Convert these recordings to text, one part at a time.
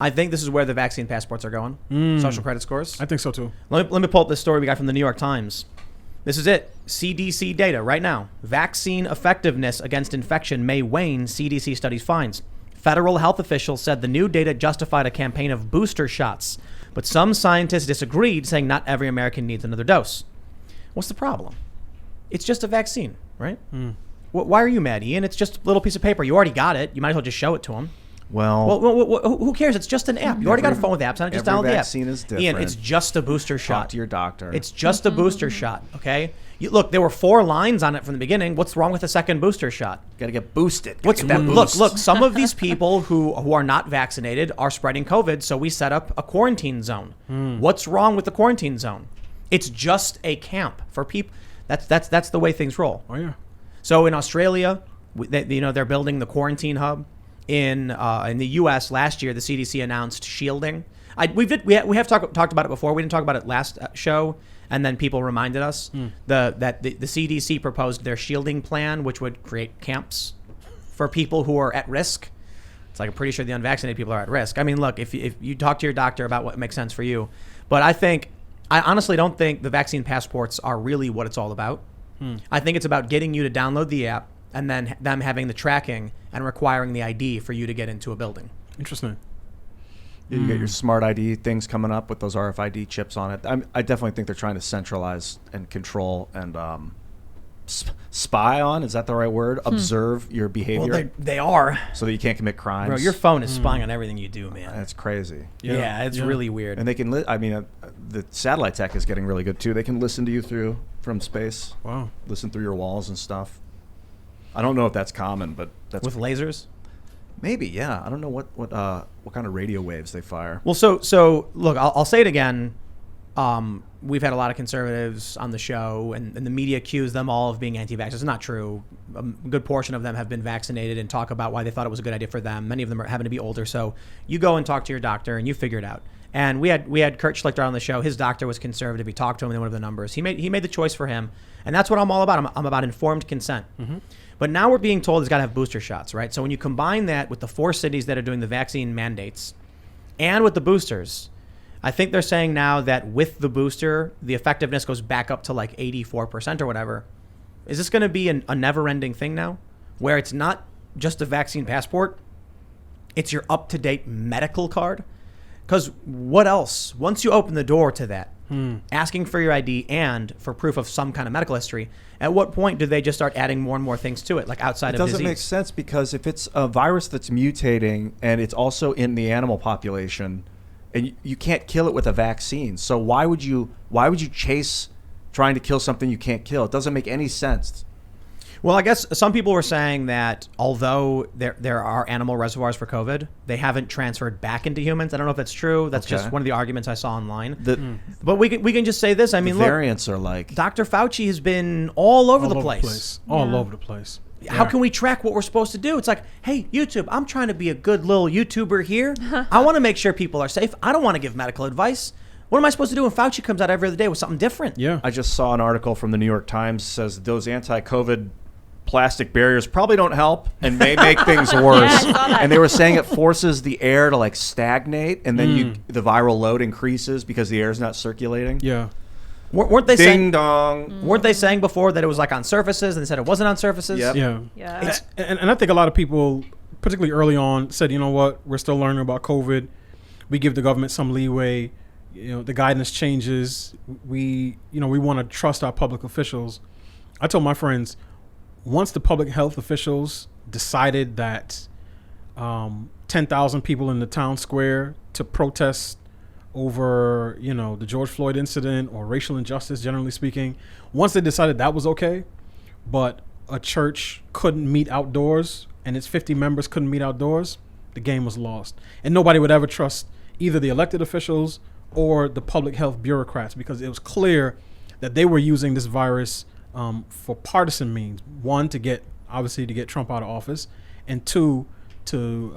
I think this is where the vaccine passports are going. Social credit scores. I think so too. Let me pull up this story we got from the New York Times. This is it. CDC data right now. Vaccine effectiveness against infection may wane, CDC studies finds. Federal health officials said the new data justified a campaign of booster shots, but some scientists disagreed, saying not every American needs another dose. What's the problem? It's just a vaccine, right? Why are you mad, Ian? It's just a little piece of paper. You already got it. You might as well just show it to them. Well, who cares? It's just an app. You already got a phone with apps on it. Just download the app. Every vaccine is different. Ian, it's just a booster shot. Talk to your doctor. It's just a booster shot, okay? Look, there were 4 lines on it from the beginning. What's wrong with a second booster shot? Got to get boosted. Look, some of these people who are not vaccinated are spreading COVID, so we set up a quarantine zone. What's wrong with the quarantine zone? It's just a camp for people. That's the way things roll. Oh yeah. So in Australia, they're building the quarantine hub. In the U.S. last year, the CDC announced shielding. We have talked about it before. We didn't talk about it last show, and then people reminded us that the CDC proposed their shielding plan, which would create camps for people who are at risk. It's like I'm pretty sure the unvaccinated people are at risk. I mean, look, if you talk to your doctor about what makes sense for you, but I honestly don't think the vaccine passports are really what it's all about. I think it's about getting you to download the app and then them having the tracking and requiring the ID for you to get into a building. Interesting. You get your smart ID things coming up with those RFID chips on it. I definitely think they're trying to centralize and control and spy on, is that the right word? Observe your behavior. Well, they are. So that you can't commit crimes. Bro, your phone is spying on everything you do, man. That's crazy. Yeah, it's really weird. And they can, the satellite tech is getting really good too. They can listen to you from space. Wow. Listen through your walls and stuff. I don't know if that's common, but that's with lasers. Maybe, yeah. I don't know what kind of radio waves they fire. Well, so look, I'll say it again. We've had a lot of conservatives on the show, and the media accuse them all of being anti-vaxxers. It's not true. A good portion of them have been vaccinated and talk about why they thought it was a good idea for them. Many of them happen to be older. So you go and talk to your doctor, and you figure it out. And we had Kurt Schlichter on the show. His doctor was conservative. He talked to him, and they went over the numbers. He made the choice for him, and that's what I'm all about. I'm about informed consent. But now we're being told he's got to have booster shots, right? So when you combine that with the 4 cities that are doing the vaccine mandates and with the boosters, I think they're saying now that with the booster, the effectiveness goes back up to like 84% or whatever. Is this going to be a never-ending thing now where it's not just a vaccine passport, it's your up-to-date medical card? Because what else? Once you open the door to that, asking for your ID and for proof of some kind of medical history, at what point do they just start adding more and more things to it, like outside of disease? It doesn't make sense, because if it's a virus that's mutating and it's also in the animal population, and you can't kill it with a vaccine, so why would you chase trying to kill something you can't kill? It doesn't make any sense. Well, I guess some people were saying that although there are animal reservoirs for COVID, they haven't transferred back into humans. I don't know if that's true. That's just one of the arguments I saw online. But we can just say this. I mean, variants are like Dr. Fauci has been all over the place. All over the place. How can we track what we're supposed to do? It's like, hey, YouTube, I'm trying to be a good little YouTuber here. I want to make sure people are safe. I don't want to give medical advice. What am I supposed to do when Fauci comes out every other day with something different? Yeah. I just saw an article from the New York Times says those anti-COVID plastic barriers probably don't help and may make things worse. I saw that. And they were saying it forces the air to like stagnate, and then the viral load increases because the air is not circulating. Yeah. Weren't they Ding dong. Weren't they saying before that it was like on surfaces, and they said it wasn't on surfaces? Yep. Yeah. And I think a lot of people, particularly early on, said, you know what, we're still learning about COVID. We give the government some leeway. You know, the guidance changes. We want to trust our public officials. I told my friends, once the public health officials decided that 10,000 people in the town square to protest over, the George Floyd incident or racial injustice, generally speaking, once they decided that was okay, but a church couldn't meet outdoors and its 50 members couldn't meet outdoors, the game was lost. And nobody would ever trust either the elected officials or the public health bureaucrats, because it was clear that they were using this virus for partisan means. One, to get Trump out of office, and two, to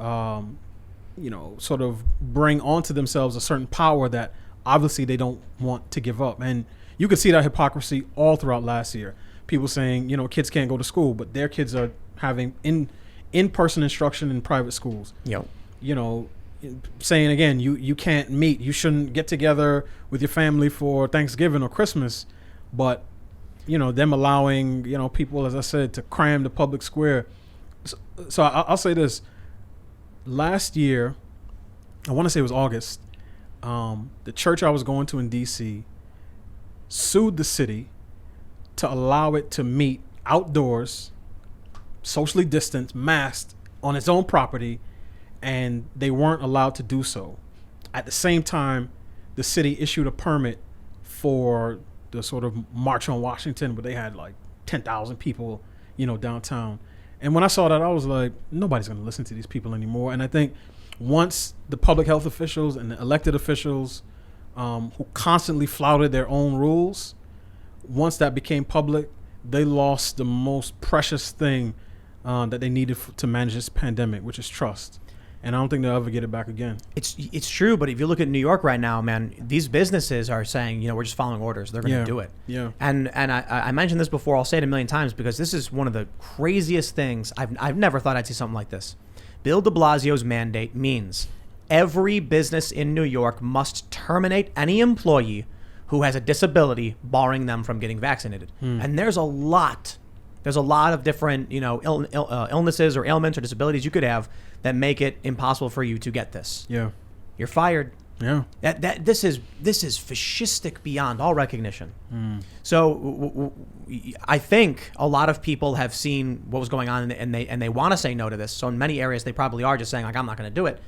sort of bring onto themselves a certain power that obviously they don't want to give up. And you could see that hypocrisy all throughout last year. People saying, kids can't go to school, but their kids are having in-person instruction in private schools. Yep. saying again, you can't meet, you shouldn't get together with your family for Thanksgiving or Christmas, but them allowing people, as I said, to cram the public square. So I'll say this: last year, I want to say it was August, the church I was going to in D.C. sued the city to allow it to meet outdoors, socially distanced, masked, on its own property, and they weren't allowed to do so. At the same time, the city issued a permit for the sort of March on Washington, where they had like 10,000 people, downtown. And when I saw that, I was like, nobody's going to listen to these people anymore. And I think once the public health officials and the elected officials who constantly flouted their own rules, once that became public, they lost the most precious thing that they needed to manage this pandemic, which is trust. And I don't think they'll ever get it back again. It's true, but if you look at New York right now, man, these businesses are saying, we're just following orders. They're going to do it. Yeah. And I mentioned this before. I'll say it a million times because this is one of the craziest things. I've never thought I'd see something like this. Bill de Blasio's mandate means every business in New York must terminate any employee who has a disability, barring them from getting vaccinated. And there's a lot of different, illnesses or ailments or disabilities you could have that make it impossible for you to get this. Yeah. You're fired. Yeah. This is fascistic beyond all recognition. So I think a lot of people have seen what was going on and they want to say no to this. So in many areas they probably are just saying like, I'm not going to do it.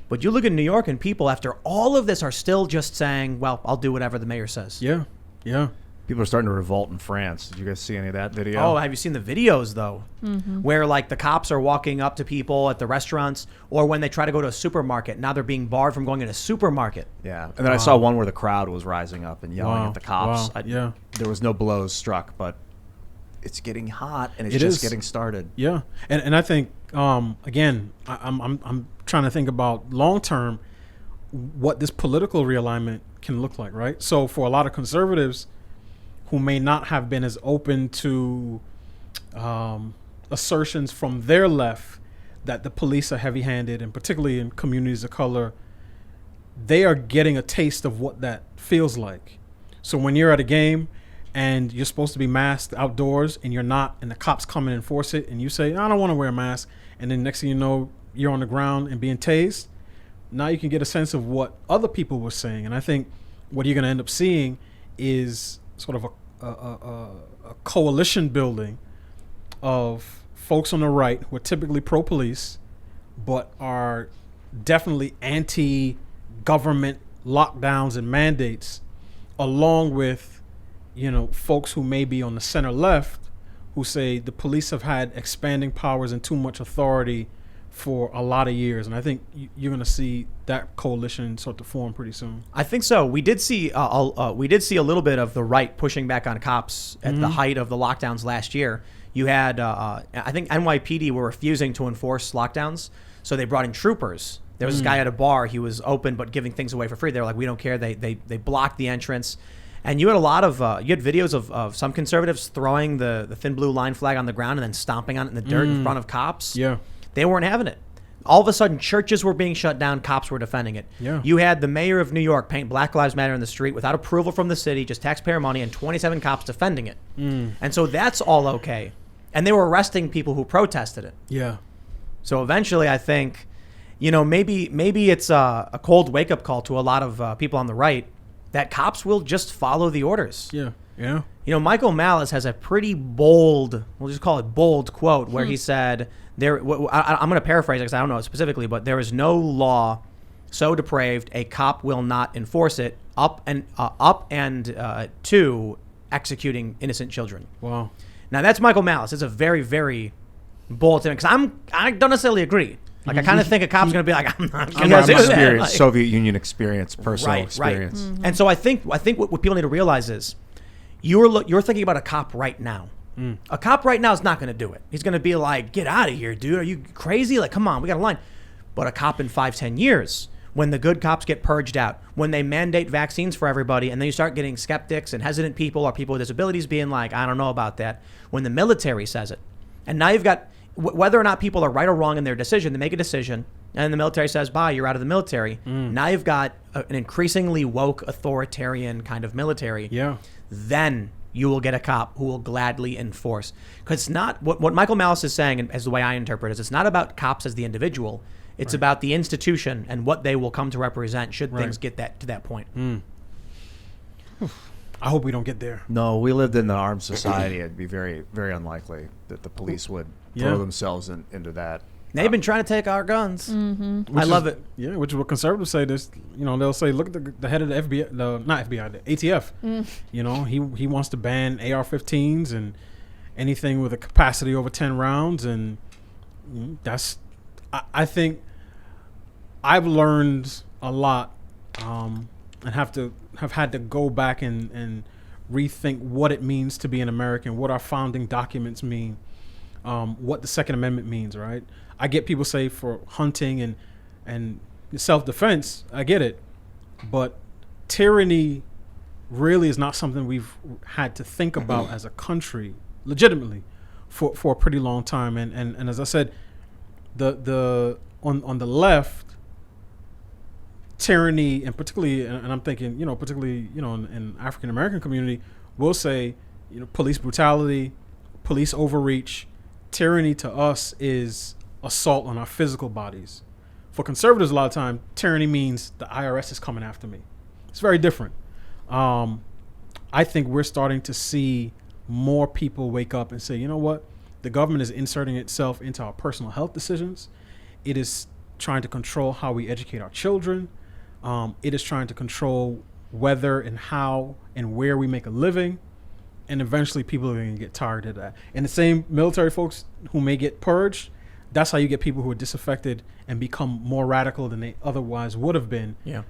But you look at New York and people after all of this are still just saying, well, I'll do whatever the mayor says. Yeah. Yeah. People are starting to revolt in France. Did you guys see any of that video? Oh, have you seen the videos, though? Where, like, the cops are walking up to people at the restaurants or when they try to go to a supermarket. Now they're being barred from going in a supermarket. Yeah. And then I saw one where the crowd was rising up and yelling at the cops. Yeah. There was no blows struck, but it's getting hot and it's It just is. getting started. Yeah. And I think, again, I'm trying to think about long term what this political realignment can look like, right? So for a lot of conservatives who may not have been as open to assertions from their left that the police are heavy-handed, and particularly in communities of color, they are getting a taste of what that feels like. So when you're at a game and you're supposed to be masked outdoors and you're not, and the cops come and enforce it, and you say, I don't want to wear a mask, and then next thing you know, you're on the ground and being tased, now you can get a sense of what other people were saying. And I think what you're going to end up seeing is sort of a coalition building of folks on the right who are typically pro-police but are definitely anti-government lockdowns and mandates, along with folks who may be on the center left who say the police have had expanding powers and too much authority for a lot of years. And I think you're going to see that coalition start to form pretty soon. I think so. We did see a little bit of the right pushing back on cops at the height of the lockdowns last year. You had, I think NYPD were refusing to enforce lockdowns, so they brought in troopers. There was this guy at a bar. He was open but giving things away for free. They were like, we don't care. They blocked the entrance. And you had a lot of you had videos of some conservatives throwing the thin blue line flag on the ground and then stomping on it in the dirt in front of cops. Yeah. They weren't having it. All of a sudden, churches were being shut down. Cops were defending it. Yeah. You had the mayor of New York paint Black Lives Matter in the street without approval from the city, just taxpayer money, and 27 cops defending it. And so that's all okay. And they were arresting people who protested it. Yeah. So eventually, I think, maybe it's a cold wake-up call to a lot of people on the right that cops will just follow the orders. Yeah. Yeah. Michael Malice has a pretty bold, we'll just call it bold quote, where he said, I'm going to paraphrase it because I don't know it specifically, but there is no law so depraved a cop will not enforce it up and to executing innocent children. Wow. Now that's Michael Malice. It's a very, very bold thing because I don't necessarily agree. Like I kind of think a cop's going to be like, I'm not going to do that. Like, Soviet Union experience, personal experience. Right. And so I think what people need to realize is you're thinking about a cop right now. A cop right now is not going to do it. He's going to be like, get out of here, dude. Are you crazy? Like, come on, we got a line. But a cop in 5-10 years, when the good cops get purged out, when they mandate vaccines for everybody, and then you start getting skeptics and hesitant people or people with disabilities being like, I don't know about that, when the military says it. And now you've got, whether or not people are right or wrong in their decision, they make a decision, and the military says, bye, you're out of the military. Now you've got an increasingly woke, authoritarian kind of military. Yeah. Then you will get a cop who will gladly enforce. Because it's not, what Michael Malice is saying, and as the way I interpret it, is it's not about cops as the individual. It's about the institution and what they will come to represent should things get to that point. I hope we don't get there. No, we lived in an armed society. It'd be very, very unlikely that the police would throw themselves into that. They've been trying to take our guns. I love it. Yeah, which is what conservatives say. This, they'll say, look at the head of the FBI, not FBI, the ATF. He wants to ban AR-15s and anything with a capacity over 10 rounds, and that's. I think I've learned a lot, and have had to go back and rethink what it means to be an American, what our founding documents mean, what the Second Amendment means, right? I get people say for hunting and self-defense, I get it, but tyranny really is not something we've had to think about as a country legitimately for a pretty long time. And as I said, the on the left, tyranny, and particularly, and I'm thinking, particularly, in African American community, will say, police brutality, police overreach. Tyranny to us is assault on our physical bodies. For conservatives, a lot of time, tyranny means the IRS is coming after me. It's very different. I think we're starting to see more people wake up and say, you know what? The government is inserting itself into our personal health decisions. It is trying to control how we educate our children. It is trying to control whether and how and where we make a living. And eventually people are going to get tired of that. And the same military folks who may get purged, that's how you get people who are disaffected and become more radical than they otherwise would have been. Yeah.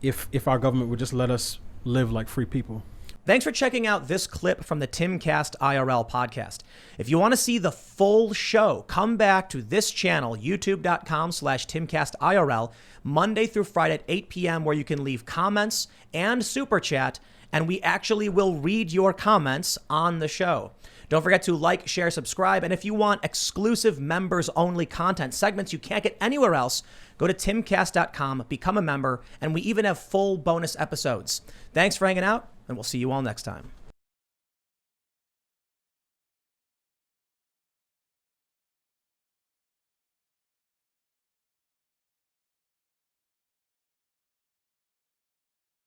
If our government would just let us live like free people. Thanks for checking out this clip from the Timcast IRL podcast. If you want to see the full show, come back to this channel, youtube.com/TimcastIRL, Monday through Friday at 8 p.m., where you can leave comments and super chat, and we actually will read your comments on the show. Don't forget to like, share, subscribe, and if you want exclusive members-only content, segments you can't get anywhere else, go to timcast.com, become a member, and we even have full bonus episodes. Thanks for hanging out, and we'll see you all next time.